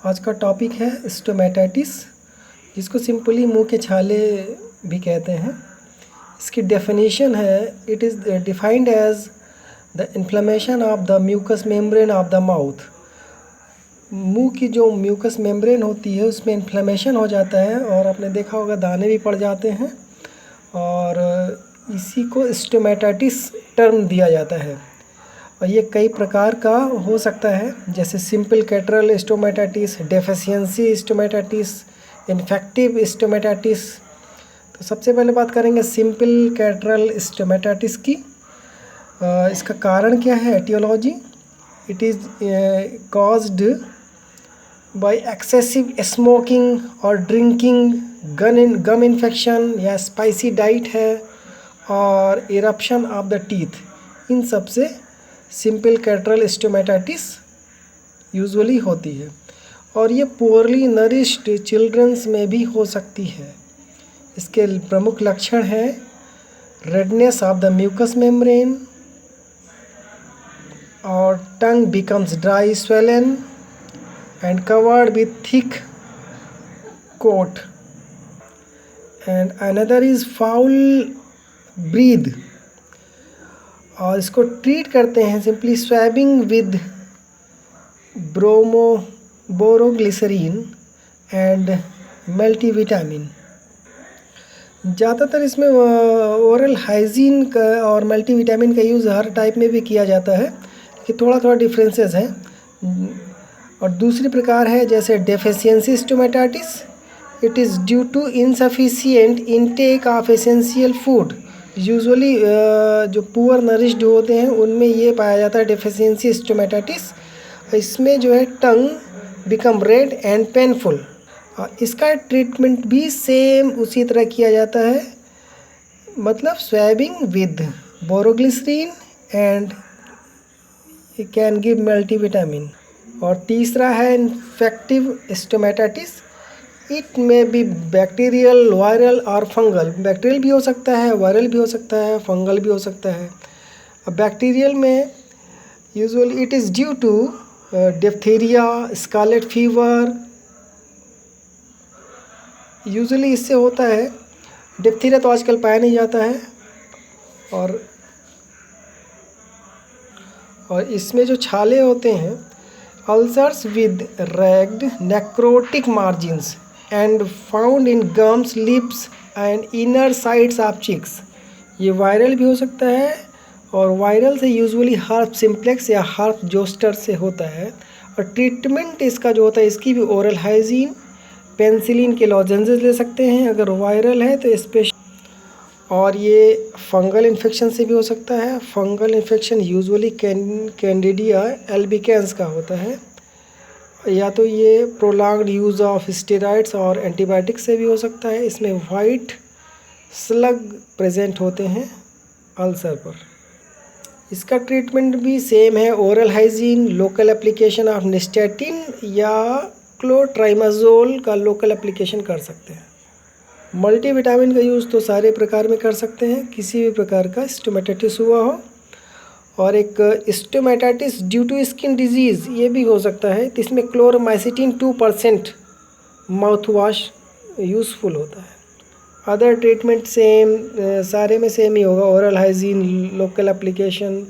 आज का टॉपिक है स्टोमेटाइटिस, जिसको सिंपली मुंह के छाले भी कहते हैं। इसकी डेफिनेशन है, it is defined as the inflammation of the mucous membrane of the mouth. मुंह की जो म्यूकस मेम्ब्रेन होती है उसमें इन्फ्लेमेशन हो जाता है और आपने देखा होगा दाने भी पड़ जाते हैं, और इसी को स्टोमेटाइटिस टर्म दिया जाता है। और ये कई प्रकार का हो सकता है, जैसे simple catarrhal stomatitis, deficiency stomatitis, infective stomatitis. तो सबसे पहले बात करेंगे सिंपल कैटरल स्टोमेटाइटिस की। इसका कारण क्या है, aetiology. It is caused by excessive smoking और ड्रिंकिंग, गम इन्फेक्शन या स्पाइसी डाइट है, और इरप्शन ऑफ द टीथ। इन सब से सिंपल कैटरल स्टोमेटाइटिस यूजुअली होती है, और ये पुअरली नरिश्ड चिल्ड्रंस में भी हो सकती है। इसके प्रमुख लक्षण हैं redness of the mucous membrane, और tongue becomes dry, swollen and covered with thick coat, and another is foul breath। और इसको ट्रीट करते हैं simply स्वैबिंग with boroglycerine and multivitamin. ज़्यादातर इसमें ओरल हाइजीन का और मल्टीविटामिन का यूज़ हर टाइप में भी किया जाता है, कि थोड़ा थोड़ा डिफरेंसेस हैं। और दूसरी प्रकार है जैसे deficiency stomatitis. It is due to insufficient intake of essential food. Usually जो पुअर नरिश्ड होते हैं उनमें ये पाया जाता है डेफिशिएंसी स्टोमेटाइटिस। इसमें जो है tongue become red and painful. इसका ट्रीटमेंट भी सेम उसी तरह किया जाता है, मतलब swabbing with boroglycerine and can give multivitamin. और तीसरा है infective stomatitis. It may be bacterial, viral और फंगल। बैक्टीरियल भी हो सकता है, वायरल भी हो सकता है, फंगल भी हो सकता है। अब बैक्टीरियल में usually it is due to diphtheria, scarlet fever. Usually इससे होता है, डिप्थीरिया तो आजकल पाया नहीं जाता है, और इसमें जो छाले होते हैं, ulcers with ragged necrotic margins and found in gums, lips and inner sides of cheeks. ये वायरल भी हो सकता है, और वायरल से यूजुअली हर्प सिम्प्लेक्स या हर्प जोस्टर से होता है। और ट्रीटमेंट इसका जो होता है, इसकी भी ओरल हाइजीन, पेनिसिलिन के लॉजेंसेस ले सकते हैं अगर वायरल है तो स्पेशल। और ये फंगल इन्फेक्शन से भी हो सकता है। फंगल इन्फेक्शन यूजुअली कैंडिडिया एल्बिकेंस का होता है, या तो ये प्रोलॉन्ग्ड यूज़ ऑफ स्टेरॉइड्स और एंटीबायोटिक्स से भी हो सकता है। इसमें वाइट स्लग प्रेजेंट होते हैं अल्सर पर। इसका ट्रीटमेंट भी सेम है, oral hygiene, local application of nystatin या क्लोट्राइमाजोल का लोकल एप्लीकेशन कर सकते हैं। मल्टीविटामिन का यूज़ तो सारे प्रकार में कर सकते हैं, किसी भी प्रकार का स्टोमेटाइटिस हुआ हो। और एक stomatitis due to skin disease ये भी हो सकता है, इसमें क्लोरोमाइसिटिन 2% माउथ वॉश यूज़फुल होता है। अदर ट्रीटमेंट सेम, सारे में सेम ही होगा, ओरल हाइजीन, लोकल एप्लीकेशन,